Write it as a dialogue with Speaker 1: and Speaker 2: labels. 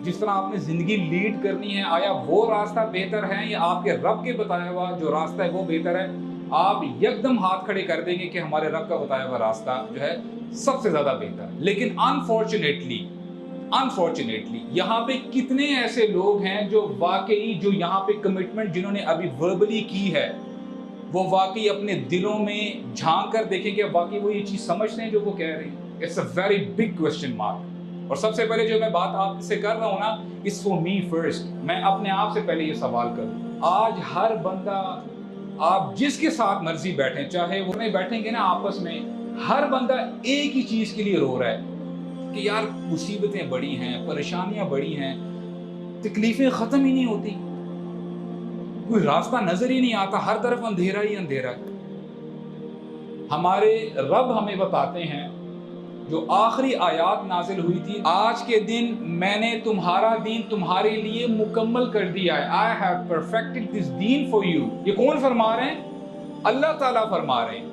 Speaker 1: जिस तरह आपने ज़िंदगी लीड करनी है, आया वो रास्ता बेहतर है या आपके रब के बताया हुआ जो रास्ता है वो बेहतर है? आप यकदम हाथ खड़े कर देंगे कि हमारे रब का बताया हुआ रास्ता जो है सबसे ज़्यादा बेहतर है। लेकिन अनफॉर्चुनेटली यहाँ पे कितने ऐसे लोग हैं जो वाकई जो यहाँ पे कमिटमेंट जिन्होंने अभी वर्बली की है, वो वाकई अपने दिलों में झांक कर देखें कि वाकई वो ये चीज़ समझते हैं जो वो कह रहे हैं। It's a very big question mark. और सबसे पहले जो मैं बात आपसे कर रहा हूँ ना, इट्स फॉर मी फर्स्ट। मैं अपने आप से पहले ये सवाल करूँ, आज हर बंदा, आप जिसके साथ मर्जी बैठें, चाहे वो नहीं बैठेंगे ना आपस में, हर बंदा एक ही चीज़ के लिए रो रहा है कि यार मुसीबतें बड़ी हैं, परेशानियां बड़ी हैं, तकलीफें ख़त्म ही नहीं होती, कोई रास्ता नजर ही नहीं आता, हर तरफ अंधेरा ही अंधेरा है। हमारे रब हमें बताते हैं, जो आखिरी आयत नाजिल हुई थी, आज के दिन मैंने तुम्हारा दीन तुम्हारे लिए मुकम्मल कर दिया है। I have perfected this Deen for you. ये कौन फरमा रहे हैं? अल्लाह ताला फरमा रहे हैं।